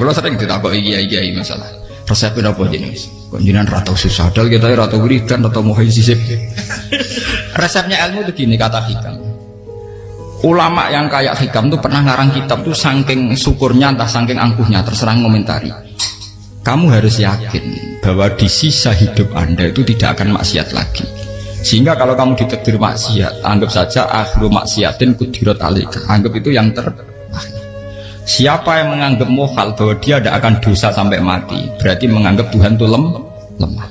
kalau sering ditakoki kiai-kiai masalah. Resepnya apa jenis? Konjinan ratau susah, dal kita ratau wiridan, ratau muhaizisip. Resepnya ilmu itu gini kata hikam. Ulama yang kayak hikam tuh pernah ngarang kitab tuh saking syukurnya entah saking angkuhnya terserah ngomentari. Kamu harus yakin bahwa di sisa hidup Anda itu tidak akan maksiat lagi. Sehingga kalau kamu ditegur maksiat, anggap saja akhiru maksiatin kudirat alaika. Anggap itu yang Siapa yang menganggap mohal bahwa dia tidak akan dosa sampai mati, berarti menganggap Tuhan itu lemah.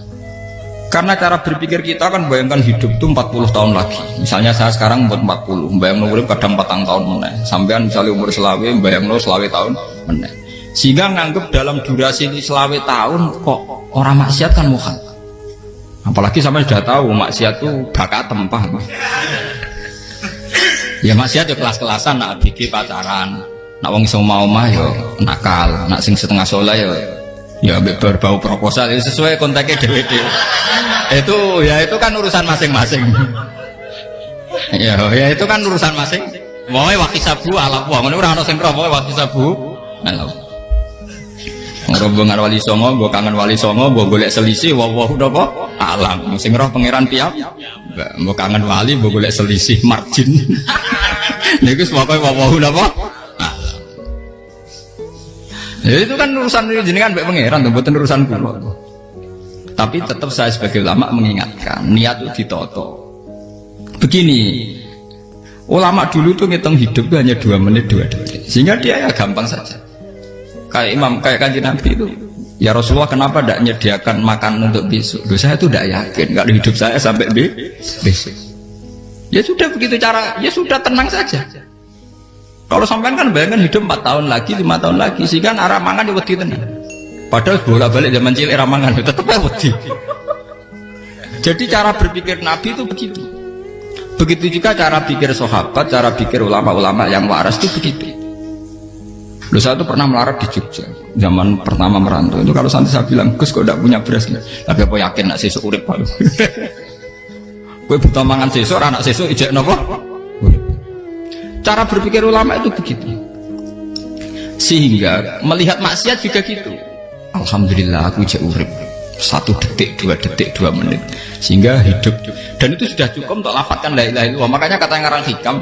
Karena cara berpikir kita kan bayangkan hidup itu 40 tahun lagi. Misalnya saya sekarang umur 40, bayang urip kadang 4 tahun meneh. Sampean misalnya umur selawe, bayang selawe tahun meneh. Sehingga menganggap dalam durasi selawe tahun kok orang maksiat kan mohal. Apalagi sampai sudah tahu maksiat itu bakat tempah. Ya maksiat ya kelas-kelasan, nak bikin pacaran. Nak wong iso omah ya nakal, nak sing setengah soleh ya berbau proposal ya sesuai kontaknya dhewe-dhewe. Itu kan urusan masing-masing. ya itu kan urusan masing. Wae wakisabu ala wa ngono ora ana sing roh wae wakisabu. Ala. Rombongan wali songo, mbok kangen wali songo, mbok golek selisih wawahu napa alam. Sing roh pangeran piyam. Mbok kangen wali, mbok golek selisih margin. Niku pokoke wawahu napa ya itu kan urusan jenengan mbek pangeran tuh, bukan urusan kula. Tapi tetap saya sebagai ulama mengingatkan, niat itu ditoto. Begini, ulama dulu tuh ngitung hidup itu hanya 2 menit 2 detik, sehingga dia ya gampang saja. Kayak imam, kayak kanjeng Nabi itu, ya Rasulullah kenapa tidak menyediakan makan untuk besok? Loh, saya itu tidak yakin kalau hidup saya sampai besok. Ya sudah begitu cara, ya sudah tenang saja. Kalau sampean kan bayangkan hidup 4 tahun lagi, 5 tahun lagi, sehingga arah mangan ya wedi tenan. Padahal bolak-balik zaman cilik arah mangan tetap ya wedi. Jadi cara berpikir Nabi itu begitu. Begitu juga cara pikir sahabat, cara pikir ulama-ulama yang waras itu begitu. Loh, saya itu pernah melarat di Jogja zaman pertama merantau itu. Kalau nanti saya bilang, Gus kok tidak punya beras, tapi apa yakin nak sesuk urip Pak? Kowe buta mangan sesuk, anak sesuk ijek napa? Cara berpikir ulama itu begitu. Sehingga melihat maksiat juga gitu. Alhamdulillah aku ijek urip 1 detik, 2 detik, 2 menit. Sehingga hidup. Dan itu sudah cukup untuk lafadzkan la ilaha illallah. Makanya kata yang ngarang hikam,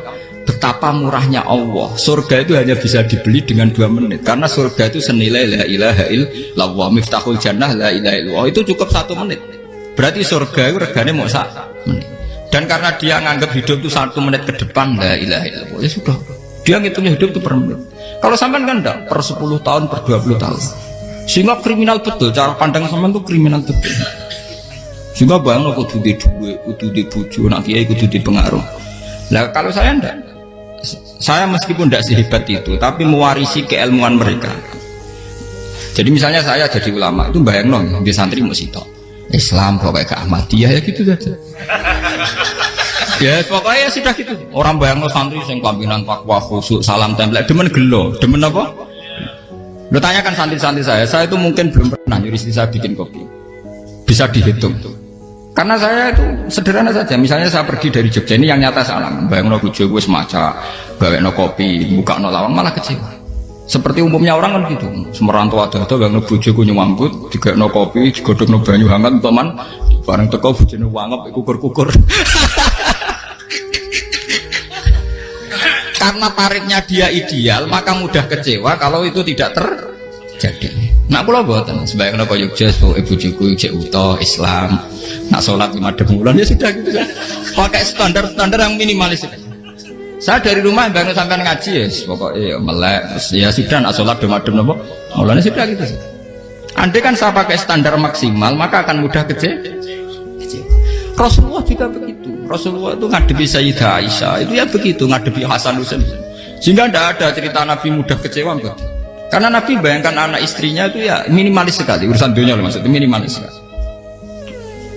betapa murahnya Allah. Surga itu hanya bisa dibeli dengan 2 menit. Karena surga itu senilai la ilaha illallah. Miftahul jannah la ilaha illallah. Itu cukup 1 menit. Berarti surga itu regane mau 1 menit. Dan karena dia nganggap hidup itu 1 menit ke depan, la ilaha illallah, ya sudah. Dia ngitungnya hidup itu per menit. Kalau sampean kan enggak, per 10 tahun, per 20 tahun. Sehingga kriminal betul, cara pandang sampean itu kriminal betul. Sehingga bayang kudu di duwe, kudu di bojo, nak kiai kudu di pengaruh. Nah kalau saya enggak, saya meskipun enggak sehebat itu, tapi mewarisi keilmuan mereka. Jadi misalnya saya jadi ulama, itu bayang di santri mau sitok. Islam pokoknya ke Ahmadiyah ya gitu saja. Ya pokoknya ya sudah gitu. Orang bayang santri sing pampinan takwa khusyuk salam template demen gelo, demen apa? Lo tanyakan santri-santri saya itu mungkin belum pernah nyuruh istri saya bikin kopi. Bisa dihitung. Karena saya itu sederhana saja. Misalnya saya pergi dari Jogja ini yang nyata salam, bayang bojo gue semaca, gawe kopi, buka lawang malah kecewa. Seperti umumnya orang kan gitu, semerantau ada bang bojoku nyuambut, juga kopi, digodok banyu hangat, teman, bareng teko bojone wangep, kukur-kukur. Karena tarifnya dia ideal, maka mudah kecewa kalau itu tidak terjadi. Nak kula mboten, sebayang napa Jogja, bojoku cek utuh Islam, nak sholat 5 bulan ya sudah gitu kan. Pakai standar-standar yang minimalis. Saya dari rumah bangun sampai ngaji ya, pokoknya melek, ya sudah nak sholat demadem nopo, mulanya sudah gitu. Andai kan saya pakai standar maksimal, maka akan mudah kecewa. Rasulullah juga begitu. Rasulullah itu ngadepi Sayyidah Aisyah, itu ya begitu, ngadepi Hasan Husain. Sehingga tidak ada cerita Nabi mudah kecewa, begitu. Karena Nabi bayangkan anak istrinya itu ya minimalis sekali, urusan dunia maksudnya minimalis sekali.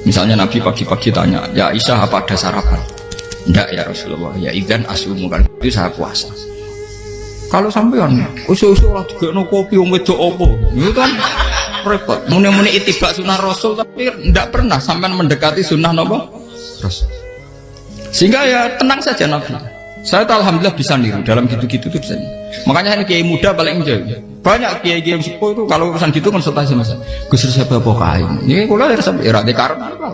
Misalnya Nabi pagi-pagi tanya, ya Aisyah apa ada sarapan? Enggak ya Rasulullah, ya idzan asumu kan itu saya puasa. Kalau sampean usul-usul ora digekno kopi wong wedok apa? Itu kan repot. Muni-muni itibak sunnah Rasul tapi enggak pernah sampean mendekati sunnah napa? Rasul. Sehingga ya tenang saja Nabi. Saya tuh alhamdulillah bisa niru dalam gitu-gitu tuh bisa. Makanya ini kiai muda paling jauh. Banyak kiai-kiai sepuh itu kalau urusan gitu konsultasi sama saya. Gus siapa pokai? Ini kalau ada sampai era karena apa?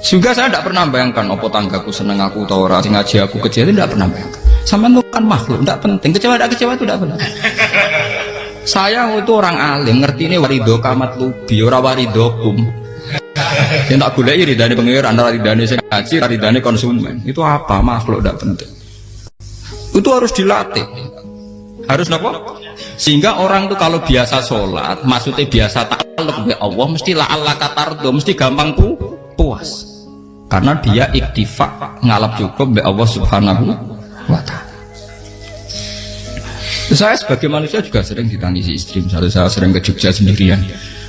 Juga saya tidak pernah bayangkan opo tanggaku seneng aku atau orang ngaji aku kecewa, tidak pernah bayangkan. Sama itu kan makhluk, tidak penting. Kecewa itu tidak penting. Saya itu orang alim, ngerti ini warido kamat lubi, ora warido kum. Yang tak gulai ridane pengiran, antara ridane sing ngaji, ridane konsumen. Itu apa? Makhluk tidak penting. Itu harus dilatih. Harus apa? Sehingga orang itu kalau biasa sholat, maksudnya biasa takluk be Allah, mesti la Allah katardo, mesti gampang puas. Karena dia iktifak ngalap cukup be Allah Subhanahu wa ta'ala. Saya sebagai manusia juga sering ditangisi istri. Misalnya saya sering ke Jogja sendirian.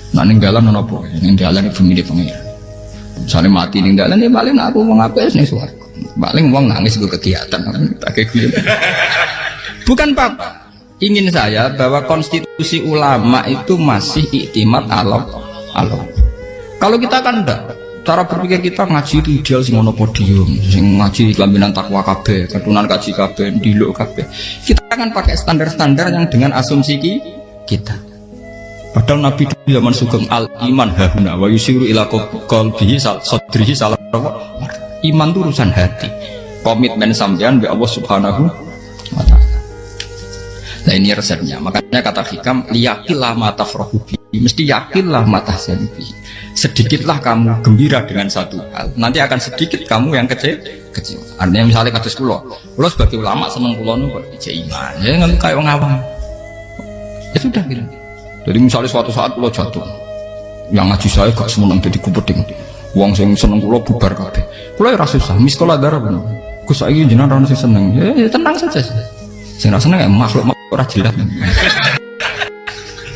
Nah ninggalan nopo, ninggalan ibu milih pengiran. Misalnya mati ninggalan ya paling aku mau ngapain nih suara. Paling uang nangis gue kegiatan, tak kayak gue. Bukan Pak. Ingin saya bahwa konstitusi ulama itu masih iktimat Allah. Kalau kita kan enggak. Cara berpikir kita ngaji itu ideal sing ono podium, sing ngaji kelaminan takwa kabeh, ketunan kaji kabeh, diluk kabeh. Kita akan pakai standar-standar yang dengan asumsi kita. Padahal Nabi itu zaman sugeng al iman hahuna wa yusiru ila qalbihi sadrihi salah. Iman itu urusan hati. Komitmen sampean be Allah Subhanahu wa ta'ala. Nah ini resepnya. Makanya kata hikam liyakillah ma tafrahu bi. Mesti yakinlah ma tahzanu bi. Sedikitlah kamu gembira dengan satu hal, nanti akan sedikit kamu yang kecil. Artinya misalnya kados kula sebagai ulama seneng kula niku kok iman. Ya nggak kayak wong awam. Ya sudah gitu. Jadi misalnya suatu saat kula jatuh, yang ngaji saya gak semeneng jadi kupeting. Wong sing seneng kula bubar kabeh. Kula ora susah, miskola darah bener. Gus saiki jenengan ora sing seneng. Ya tenang saja. Sing ora seneng ya makhluk ora jelas.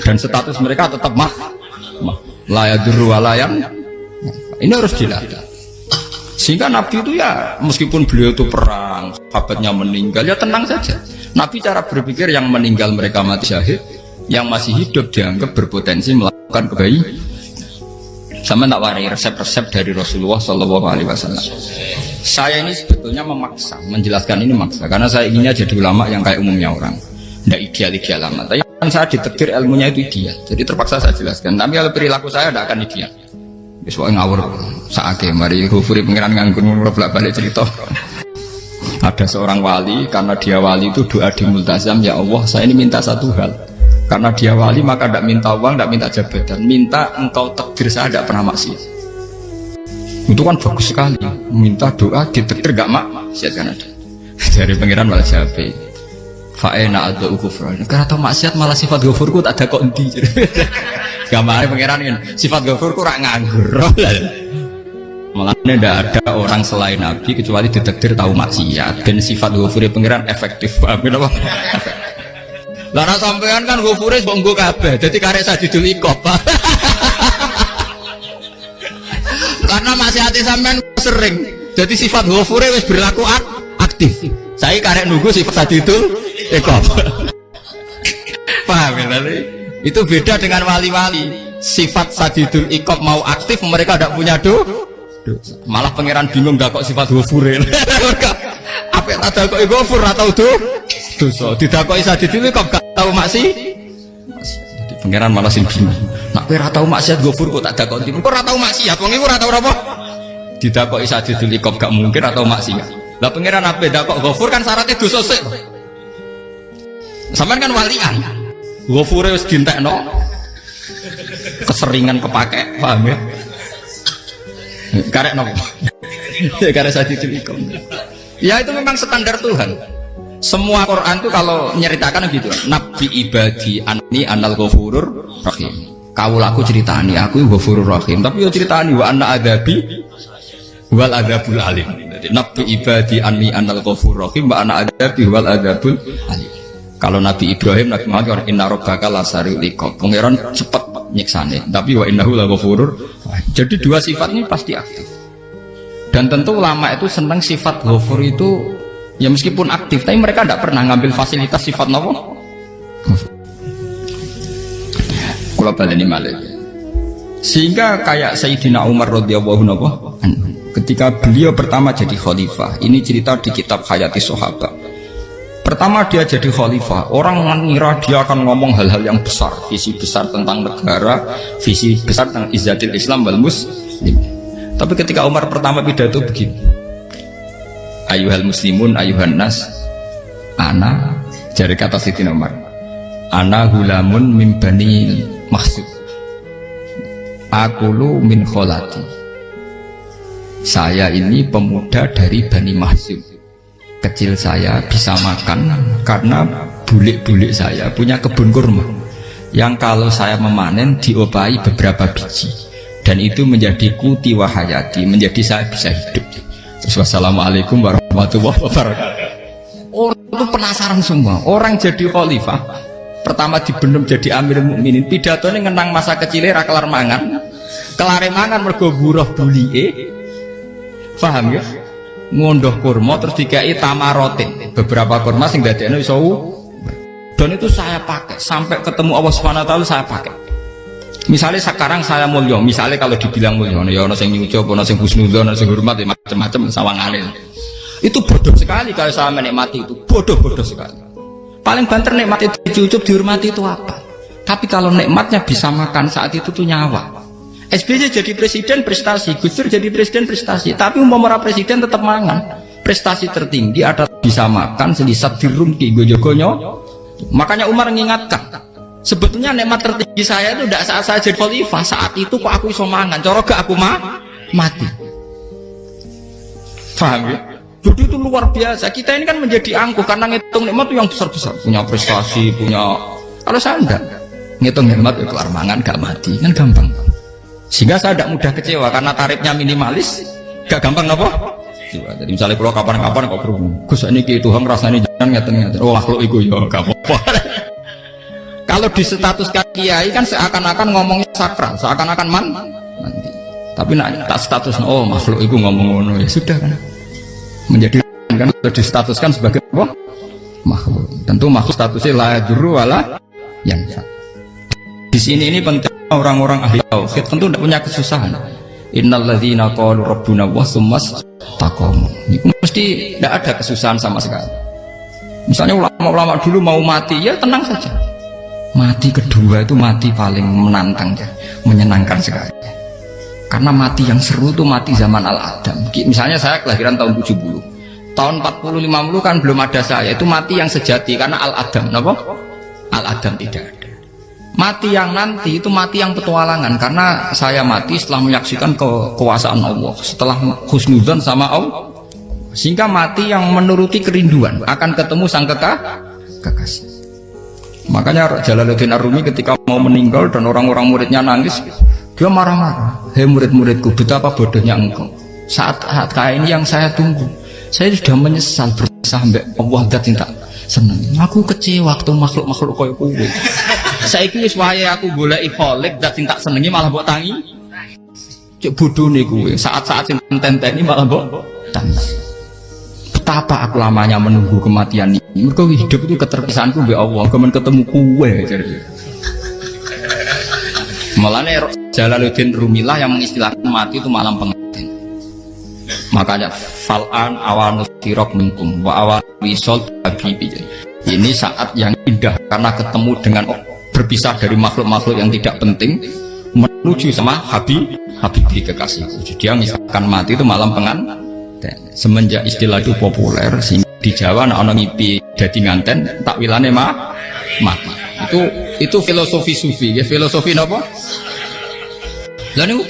Dan status mereka tetap layaduru walayan. Ini harus dilatih. Sehingga Nabi itu ya meskipun beliau itu perang, sahabatnya meninggal ya tenang saja. Nabi cara berpikir yang meninggal mereka mati syahid, yang masih hidup dianggap berpotensi melakukan kebaikan. Sama tak warai resep-resep dari Rasulullah SAW. Saya ini sebetulnya memaksa, menjelaskan ini maksa karena saya inginnya jadi ulama yang kayak umumnya orang, tidak ideal amat. Tapi kan saya ditakdir ilmunya itu ideal, jadi terpaksa saya jelaskan. Tapi kalau perilaku saya tidak akan ideal. Besok ngawur saake mari Ghafuri pengiran nganggur bolak-balik cerita. Ada seorang wali, karena dia wali itu doa di multazam, ya Allah saya ini minta satu hal. Karena dia wali maka tidak minta uang, tidak minta jabatan, minta engkau takdir saya tidak pernah maksiat. Itu kan bagus sekali. Minta doa ditakdir gak maksiat kan ada. Dari pengiran malah siapa? Fa'ena ada ukufran. Karena tahu maksiat malah sifat ghafurku tak ada kok endi. Gambarnya pengiran kan sifat ghafurku rak nganggur. Makanya tidak ada orang selain Nabi kecuali ditakdir tahu maksiat. Dan sifat ghafuri pengiran efektif. Amin apa? Lara sampean kan ghafure kok nggo kabeh. Dadi karek sadidul iqab. Karena maksiat sampean sering. Jadi sifat ghafure wis berlaku aktif. Saya karek nunggu sifat sadidul iqab. Paham ya? Itu beda dengan wali-wali. Sifat sadidul iqab mau aktif mereka tidak punya malah pangeran bingung gak kok sifat ghafure. Apa ada kok ghafur atau dosa didakoki sadidul iqab gak tahu maksiat. Jadi pangeran malah sing bingung. Nak kowe ora tau maksiat ghafur kok tak dakoki. Kok ora tau maksiat wong iku ora tau apa? Didakoki sadidul iqab gak mungkin atau maksiat. Lah pangeran apa dakok ghafur kan syaratnya dosa sik. Sampean kan walian. Ghafure wis dientekno. Keseringan kepake, paham ya? Karek nopo? Karek sadidul iqab. Ya itu memang standar Tuhan. Semua Quran itu kalau menyeritakan gitu. Nabi ibadi anni anal ghafurur rahim. Kaulaku ceritani aku ghafurur rahim. Tapi yo ceritani wa anna adabi wal adabul alim. Jadi Nabi ibadi anni anal ghafurur rahim wa anna adabi wal adabul alim. Kalau Nabi Ibrahim, Nabi Muhammad inna rabbaka lasariul iqab. Pangeran cepat nyiksane. Tapi wa innahu laghafurur. Jadi dua sifat ini pasti aktif. Dan tentu ulama itu senang sifat ghafur itu ya meskipun aktif, tapi mereka tidak pernah ngambil fasilitas sifat nopo. Kalau baleni malih. Sehingga kayak Sayyidina Umar radhiyallahu anhu ketika beliau pertama jadi khalifah. Ini cerita di kitab Hayati Sahabat. Pertama dia jadi khalifah, orang mengira dia akan ngomong hal-hal yang besar, visi besar tentang negara, visi besar tentang izzatil Islam wal muslim. Tapi ketika Umar pertama pidato begini, ayuhal muslimun ayuhan nas, ana, jari kata Siti Umar, ana hulamun min bani Mahsud, akulu min kholati. Saya ini pemuda dari Bani Mahsud. Kecil saya bisa makan karena bulik-bulik saya punya kebun kurma yang kalau saya memanen diopahi beberapa biji, dan itu menjadi kuti wahayati, menjadi saya bisa hidup. Terus wassalamualaikum warahmatullahi wabarakatuh. Orang itu penasaran semua. Orang jadi khalifah pertama dibenem jadi Amirul Mukminin, pidatonya ngenang masa kecilnya ra kelar mangan, kelare mangan mergo buruh bulike, paham ya? Ngondoh kurma terus dikai tamarote, beberapa kurma sing dadekno iso. Dan itu saya pakai sampai ketemu Allah Subhanahu wa taala, saya pakai. Misalnya sekarang saya mulya, misalnya kalau dibilang mulya ya ono sing nyucup, ono sing husnudzon, ono sing hormat, ya macam-macam sawangane. Itu bodoh sekali kalau saya menikmati itu, bodoh sekali. Paling banter nikmati dicucup, dihormati itu apa? Tapi kalau nikmatnya bisa makan saat itu tuh nyawa. SBY jadi presiden prestasi, Gus Dur jadi presiden prestasi, tapi umpama presiden tetap mangan. Prestasi tertinggi ada bisa makan selisat dirumki gojo-gonyo. Makanya Umar mengingatkan, sebetulnya nikmat tertinggi saya itu tidak saat saya jadi khalifah, saat itu kok aku iso mangan, coro gak aku mati. Paham ya? Jadi itu luar biasa. Kita ini kan menjadi angkuh karena ngitung nikmat itu yang besar-besar, punya prestasi, punya. Kalau saya enggak ngitung nikmat itu kelar mangan gak mati, kan gampang. Sehingga saya tidak mudah kecewa karena tarifnya minimalis, gak gampang apa? Jadi misalnya kalau kapan-kapan kok berhubung, Gus ini Tuhan rasanya jangan ngeten-ngeten. Oh makhluk itu ya gak apa-apa. Kalau di status kiai kan seakan-akan ngomongnya sakral, seakan-akan mandi. Tapi nak tak status, oh makhluk itu ngomong-ngomong ya sudah kan. Menjadi kan sudah distatuskan sebagai apa? Makhluk. Tentu makhluk statusnya la yadurru wala yanfa. Di sini ini penting. Orang-orang ahli tauhid tentu tidak punya kesusahan. Innalladzina qalu rabbuna wa tsummas taqamu. Itu mesti tidak ada kesusahan sama sekali. Misalnya ulama-ulama dulu mau mati, ya tenang saja. Mati kedua itu mati paling menantang ya, menyenangkan sekali. Karena mati yang seru itu mati zaman Al-Adam. Misalnya saya kelahiran tahun 70. Tahun 40-50 kan belum ada saya. Itu mati yang sejati karena Al-Adam. Kenapa? Al-Adam tidak ada. Mati yang nanti itu mati yang petualangan, karena saya mati setelah menyaksikan kekuasaan Allah, setelah husnudzon sama Allah, sehingga mati yang menuruti kerinduan akan ketemu sang kekasih. Makanya Jalaluddin Ar-Rumi ketika mau meninggal dan orang-orang muridnya nangis, dia marah-marah. Hei murid-muridku, betapa bodohnya engkau. Saat kayak ini yang saya tunggu, saya sudah menyesal berusaha mbak Allah dat cinta seneng. Aku kecewa waktu makhluk-makhluk koyo kowe. Saiki wis wayahe aku goleki kholik dat tak senengi malah mbok tangi. Cek bodone kowe, saat-saat sing tenteni malah mbok tangi. Betapa aku lamanya menunggu kematian ini. Mergo hidup itu keterpisahanku mbek Allah, kemen ketemu kowe. Malane Jalaluddin Rumilah yang mengistilahkan mati itu malam pengantin. Makanya fal'an awanus tirok minkum wa awan wisol habibi. Ini saat yang indah karena ketemu dengan berpisah dari makhluk-makhluk yang tidak penting menuju sama Habibi kekasihku. Jadi dia misalkan mati itu malam pengantin. Semenjak istilah itu populer sehingga di Jawa anak ngipi jadi nganten takwilane mati. Itu filosofi sufi ya, filosofi apa? Lah niku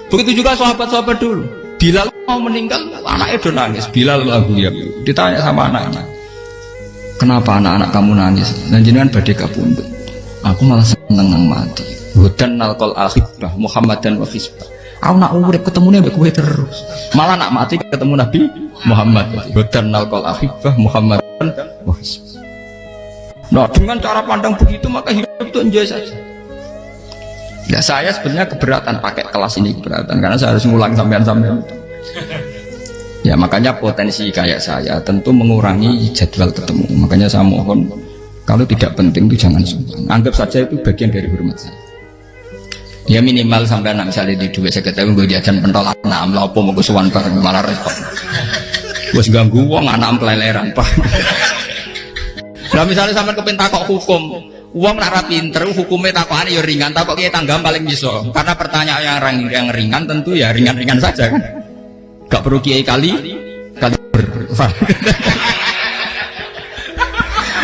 begitu juga sahabat-sahabat dulu. Bilal mau meninggal, anaknya udah nangis. Bilal lagu ya. Ditanya sama anaknya, kenapa anak-anak kamu nangis? Dan jenengan badhe kapundhut. Aku malah seneng nang mati. Hudan nalqal akhibah Muhammad dan wa hisbah. Aku nak urip ketemune mbek kowe terus. Malah nak mati ketemu Nabi Muhammad. Hudan nalqal akhibah Muhammad dan wa hisbah. Nah, dengan cara pandang begitu maka hidup itu enjoy saja. Ya saya sebenarnya keberatan pakai kelas ini, keberatan karena saya harus ngulang sampean-sampean. Ya makanya potensi kayak saya tentu mengurangi jadwal ketemu. Makanya saya mohon kalau tidak penting itu jangan sungkan. Anggap saja itu bagian dari hormat saya. Ya minimal sampai anak misalnya di duit sekitar gue jajan pentolan enam lah apa mau kesuwan bareng malah repot. Bos ganggu uang anak keleleran pak. Nah misalnya sampai kepentak kok hukum, uang nak pinter hukumnya takokan ya ringan, takok kita tanggam paling bisa. Karena pertanyaan yang ringan tentu ya ringan-ringan saja kan. Gak perlu kiai kali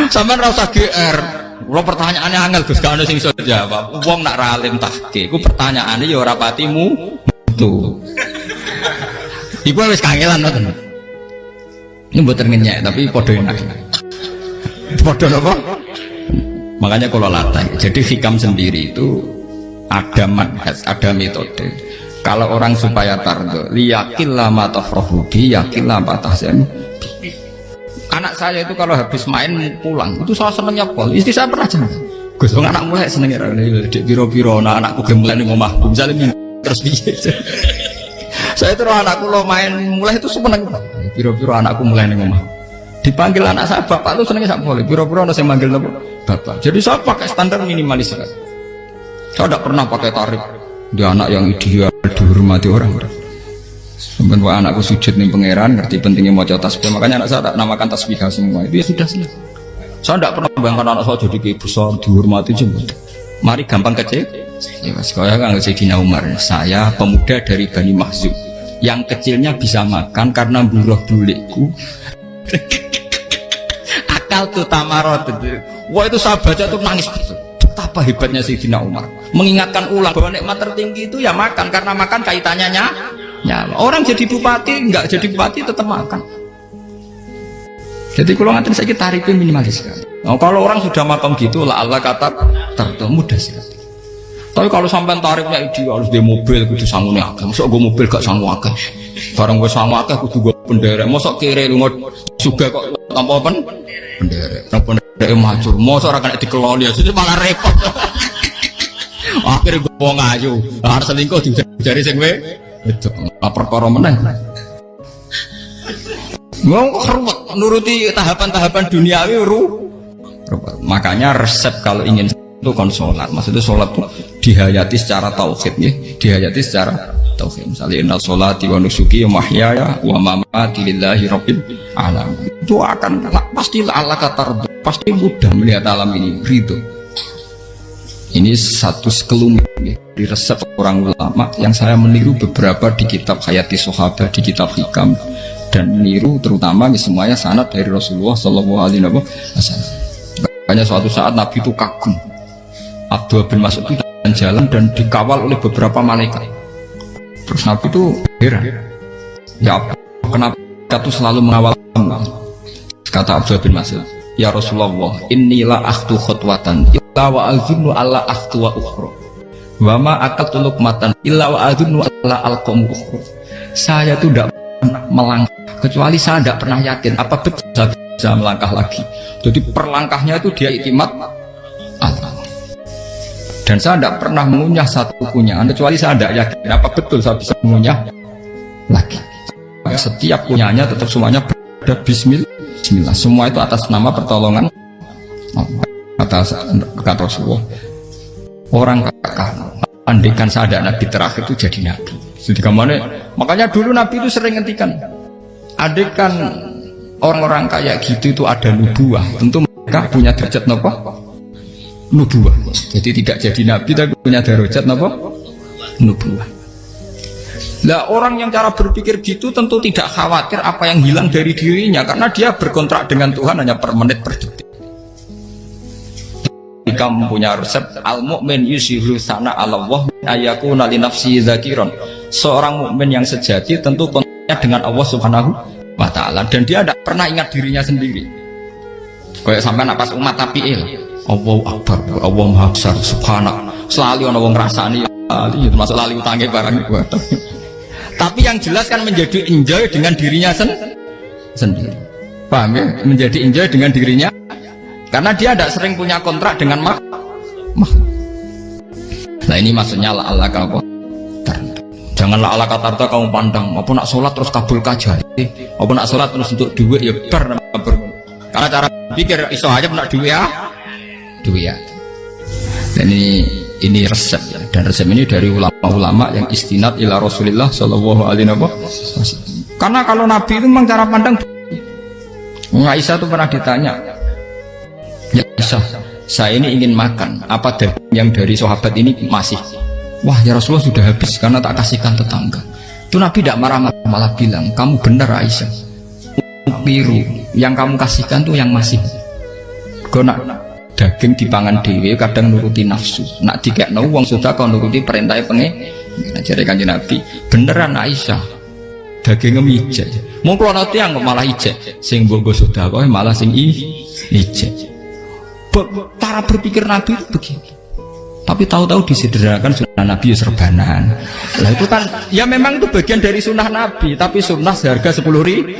sampai rasa GR. Kalau pertanyaannya angel Gus gak ada sing iso jawab. Wong nak ralim tahke, ku pertanyaannya ya ora patimu tuh. Iku wis kangelan ngoten. Ini mboten ngenyek tapi padha enak. Padha napa? Makanya kalau latih. Jadi hikam sendiri itu ada manhaj, ada metode. Kalau orang supaya tardo, liyakil lama tafrahu bi, yakil lama tahzanu. Anak saya itu kalau habis main pulang itu saya senengnya pol. Istri saya pernah jelas. Gus, anak mulai senengnya dek biro-biro, anakku gemulai nih ngomah. Misalnya terus biasa. Saya terus anakku lo main mulai itu seneng. Biro-biro anakku mulai nih ngomah. Dipanggil anak saya bapak itu senengnya sak boleh. Biro-biro ada yang manggil bapak. Jadi saya pakai standar minimalis. Saya tidak pernah pakai tarif. Dia anak yang ideal dihormati orang. Sebenarnya anakku sujud nih pangeran, ngerti pentingnya mau tasbih, makanya anak saya tak namakan tasbih semua. Itu ya sudah selesai. Saya tidak pernah bayangkan anak saya jadi kayak besar, dihormati juga. Mari gampang kecil. Ya mas, saya kan Sayyidina Umar. Saya pemuda dari Bani Makhzum, yang kecilnya bisa makan karena buruh bulikku. Akal tuh tamarot. Wah itu saya baca tuh nangis betul. Betapa hebatnya Sayyidina Umar. Mengingatkan ulang bahwa nikmat tertinggi itu ya makan, karena makan kaitannya ya, orang jadi bupati, enggak jadi bupati tetap makan. Jadi kalau ngantin saya tarifnya minimalis sekali. Nah, kalau orang sudah makan gitu, lah Allah kata tertentu mudah sekali. Tapi kalau sampai tarifnya ideal harus di mobil, kudu sanggup agak. Masuk gue mobil gak sanggup agak. Barang gue sanggup agak, kudu gue bendera. Masuk kiri lu juga kok tanpa bendera. Bendera maju. Masuk orang kena dikeloli, jadi malah repot. Akhirnya gue mau ngaju. Harus selingkuh dari sing itu perkara meneh. Mau ruwet nuruti tahapan-tahapan duniawi makanya resep kalau ingin itu kon sholat. Maksudnya sholat itu dihayati secara tauhid ya, dihayati secara tauhid. Misalnya inna sholati wa nusuki wa mahyaya wa mamati lillahi rabbil alamin. Itu akan pasti Allah kata pasti mudah melihat alam ini ridho. Ini satu sekelumit di resep orang ulama yang saya meniru beberapa di kitab Hayati Sahabat, di kitab Hikam, dan meniru terutama semuanya sanad dari Rasulullah Shallallahu Alaihi Wasallam. Makanya suatu saat Nabi itu kagum. Abdullah bin Mas'ud itu jalan dan dikawal oleh beberapa malaikat. Terus Nabi itu heran. Ya kenapa kita tuh selalu mengawal kamu? Kata Abdullah bin Mas'ud, ya Rasulullah, inilah akhtu khutwatan illa wa azunnu alla akhtu wa ukhra wa ma akaltu luqmatan illa wa azunnu alla alqamu ukhra. Saya itu tidak pernah melangkah kecuali saya tidak pernah yakin apa betul saya bisa melangkah lagi. Jadi perlangkahnya itu dia iktimat Allah. Dan saya tidak pernah mengunyah satu kunyahan kecuali saya tidak yakin apa betul saya bisa mengunyah lagi. Setiap kunyahnya tetap semuanya berada Bismillah. Semua itu atas nama pertolongan atas kata Rasulullah. Orang kakak andikan saya ada nabi terakhir itu jadi nabi. Jadi kemana? Makanya dulu nabi itu sering ngendikan, andikan orang-orang kayak gitu itu ada nubuah, tentu mereka punya derajat apa? Nubuah. Jadi tidak jadi nabi tapi punya derajat apa? Nubuah. Lah orang yang cara berpikir gitu tentu tidak khawatir apa yang hilang dari dirinya karena dia berkontrak dengan Tuhan hanya per menit per detik. Jika mempunyai resep al-mu'min yusiru sana Allah ayakuna li nafsi dzakiron. Seorang mukmin yang sejati tentu kontaknya dengan Allah Subhanahu wa taala dan dia tidak pernah ingat dirinya sendiri. Kayak sampai nak pas umat tapiil, Allahu akbar, Allah maha besar, subhanallah. Selalu ana wong ngrasani itu termasuk lali utange barang iku. Tapi yang jelas kan menjadi enjoy dengan dirinya sendiri. Paham ya? Menjadi enjoy dengan dirinya karena dia tidak sering punya kontrak dengan makhluk. Nah ini maksudnya Allah apa? Janganlah Allah kata kamu pandang apa nak sholat terus kabul kajai, apa nak sholat terus untuk duit ya ber. Karena cara pikir iso aja nak duit ya. Dan ini resep ya. Dan resep ini dari ulama-ulama yang istinad ila Rasulillah sallallahu alaihi wasallam. Karena kalau Nabi itu memang cara pandang. Aisyah itu pernah ditanya, ya Aisyah, saya ini ingin makan, apa daging yang dari sahabat ini masih? Wah ya Rasulullah sudah habis karena tak kasihkan tetangga. Itu Nabi tidak marah-marah, malah bilang, kamu benar Aisyah, biru yang kamu kasihkan tuh yang masih. Karena daging dipangan dewe kadang nuruti nafsu, nak dikekno wong sedekah nuruti perintah pengen. Jadi Kanjeng Nabi, beneran Aisyah, dagingnya mijek. Mau kalau nanti yang malah ijek, sing bogo sedekah malah sing ijek. Cara berpikir Nabi itu begini. Tapi tahu-tahu disederhanakan sunnah Nabi serbanan. Lah itu kan, ya memang itu bagian dari sunnah Nabi, tapi sunnah seharga 10.000.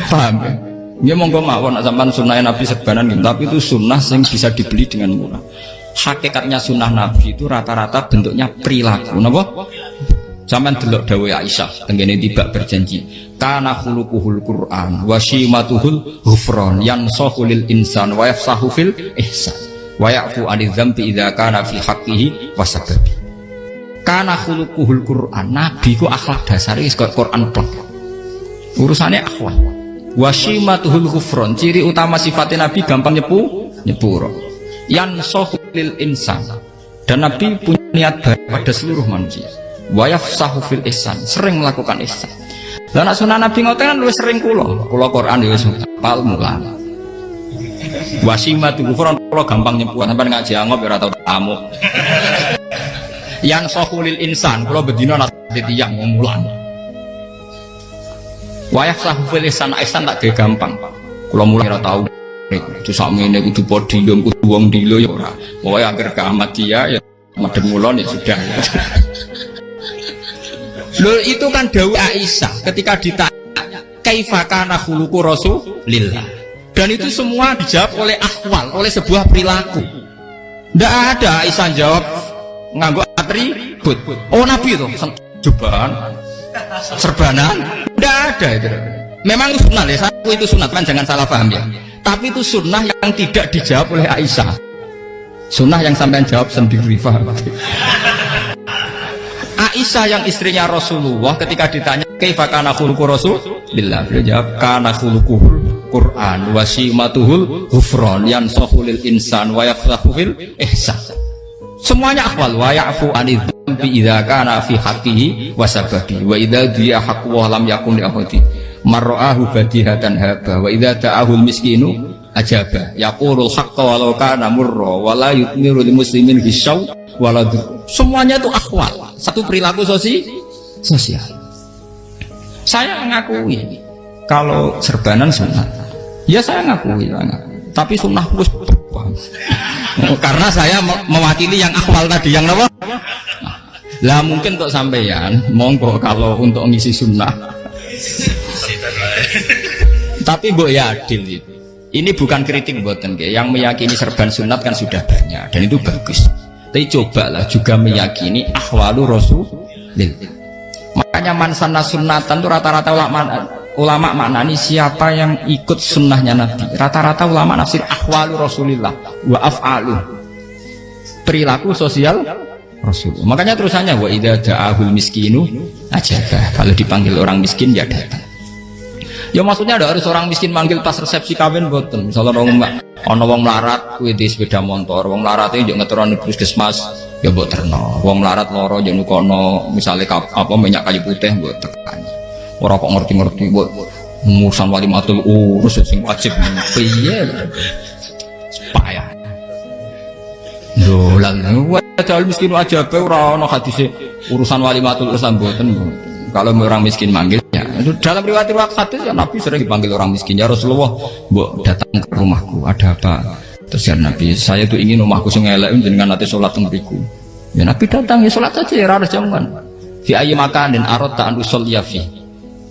Paham ya? Ya monggo mawon sampean sunnah Nabi serbanan gitu, tapi itu sunnah yang bisa dibeli dengan murah. Hakikatnya sunnah Nabi itu rata-rata bentuknya perilaku. Napa? Sampeyan delok dawuh Aisyah tengene tibak berjanji, kana khuluquhul Qur'an wa shimatuhul ghufran yansahu lil insan wa yafsahu fil ihsan wa ya'fu 'anil dzambi idza kana fi haqqihi wa sababi. Kana khuluquhul Qur'an, Nabi ku akhlak dasare wis kaya Quran plek. Urusane akhlak. Wa shimatuhul ghufran, ciri utama sifatnya Nabi gampang nyepuro. Yansahu lil insan, dan Nabi punya niat baik pada seluruh manusia. Wa yafsahu fil ihsan, sering melakukan ihsan. Lah nek sunah Nabi ngoten kan luwih sering kula Quran ya wis hafal mulang. Wasimatu kufron kula gampang nyebut sampean ngaji angop ya ora tau tamu. Yang sahulil insan kula bedina nate tiyang mulang. Wa yafsahu fil ihsan tak ge gampang. Kula mulang ora tau. Itu sakmene kudu podium kudu wong dilo ya ora. Pokoke akhir kiamat dia ya madhep mulon ya sudah. Loh itu kan dawuh Aisyah ketika ditanya kaifa kana khuluqu Rasulillah, dan itu semua dijawab oleh ahwal, oleh sebuah perilaku. Tidak ada Aisyah jawab nganggo atribut. Oh Nabi itu serbanan, tidak ada itu. Memang itu sunnah ya, itu sunnah kan, jangan salah paham ya. Tapi itu sunnah yang tidak dijawab oleh Aisyah. Sunnah yang sampean jawab sendiri, paham? Aisyah yang istrinya Rasulullah ketika ditanya kaifa kana khuluqu Rasulillah, beliau jawab kana khuluquhul Qur'an wa simatuhul ghufran yansahu lil insan wa yafsahu fil ihsan. Semuanya akhwal wa ya'fu 'anil dzambi idza kana fi haqqihi wa sababi wa idza diya haqqu wa lam yakun li ahadi marra'ahu badihatan haba wa idza ta'ahul miskinu ajaba yaqulul haqqa walau kana murra wa la yutmiru lil muslimin hisau walau. Semuanya itu akhwal, satu perilaku sosial. Saya mengakui kalau serbanan sunnah, ya saya ngakui, tapi sunnah plus karena saya mewakili yang akhwal tadi, yang apa? Lah mungkin untuk sampeyan, monggo kalau untuk ngisi sunnah. Tapi mbok ya adil itu. Ini bukan kritik mboten, yang meyakini serban sunat kan sudah banyak dan itu bagus. Tapi cobalah juga meyakini ahwalu Rasulillah. Makanya mansana sunnatan itu rata-rata ulama maknani siapa yang ikut sunnahnya Nabi. Rata-rata ulama nafsir ahwalu Rasulillah wa af'alu, perilaku sosial Rasul. Makanya terusannya wa idza da'ahul miskinu ajabah, kalau dipanggil orang miskin ya datang. Ya maksudnya ada harus orang miskin manggil pas resepsi kawin boten. Misalnya ono wong melarat kuwi di sepeda motor, wong melarat iki yo ngeteroni puskesmas ya mbok terno. Wong melarat loro yo nukono misale apa minyak kayu putih mbok tekani. Ora kok ngerti-ngerti mbok musan walimatul urus sing wajib piye. Payah. Lho lan wajal miskin aja pe ora ono hadise urusan walimatul urusan boten. Kalau orang miskin manggil ya, dalam riwayat hadis ya Nabi sering dipanggil orang miskin. Ya Rasulullah, mbok datang ke rumahku, ada apa? Terus ya Nabi, saya tuh ingin rumahku sing elek jenengan nanti sholat teng mriku. Ya Nabi datang ya sholat saja ya ora jaman. Fi ayyi makanin aradta an usolliya fi.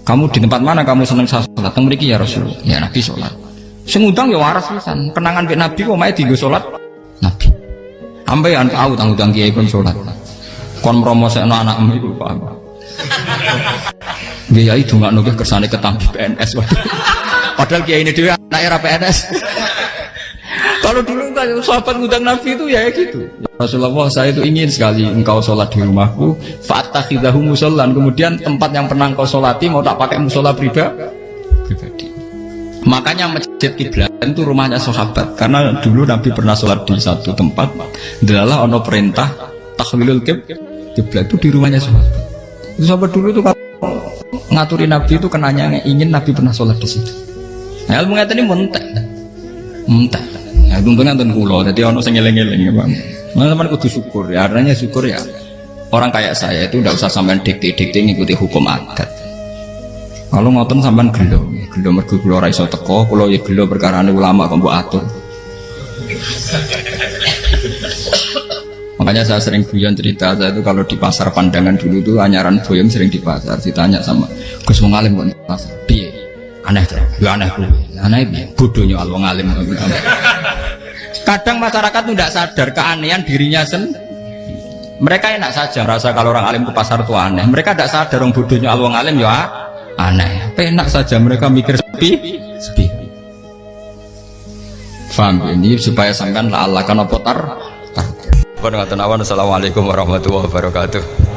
Kamu di tempat mana kamu seneng sholat teng mriki ya Rasulullah. Ya Nabi sholat. Sing ngundang ya waras pisan. Kenangan mek Nabi kok mae dienggo sholat Nabi. Ambean tahu tanggung kiai pun sholat. Kon mromosekno anakmu iku paham. Gaya itu nggak nunggu kersane ketampi PNS. Padahal kiai ini dia anak era PNS. Kalau dulu kan sahabat ngundang Nabi itu ya gitu. Rasulullah, saya itu ingin sekali engkau sholat di rumahku, fa'attakhidahu musallan. Kemudian tempat yang pernah engkau sholati mau tak pakai musola pribadi. Makanya masjid kiblat itu rumahnya sahabat. Karena dulu Nabi pernah sholat di satu tempat, adalah ono perintah tahlilul kiblat itu di rumahnya sahabat. Itu sahabat dulu itu kalau ngaturi Nabi itu kenanya ingin Nabi pernah sholat di situ. Nah, ilmu ngeten ini muntah. Ya untungnya nonton kulo, jadi ono sing eling-eling ya Bang. Teman-teman kudu syukur ya, artinya syukur ya. Orang kayak saya itu tidak usah sampean dikte-dikte ngikuti hukum adat. Kalau ngoten sampean gelo mergo kula ora iso teko, kula ya gelo perkarane ulama kok mbok atur. Makanya saya sering guyon cerita, saya itu kalau di pasar Pandangan dulu tuh anyaran boyong sering di pasar, ditanya sama Gus wong alim kok di pasar. Piye? Aneh tuh. Ya aneh kuwi. Aneh piye? Bodohnya wong alim. Kadang masyarakat tuh tidak sadar keanehan dirinya sendiri. Mereka enak saja merasa kalau orang alim ke pasar itu aneh. Mereka tidak sadar orang bodohnya wong alim ya aneh. Enak saja mereka mikir sepi. Faham ini supaya sampean la'allakan apa tar. Assalamualaikum warahmatullahi wabarakatuh.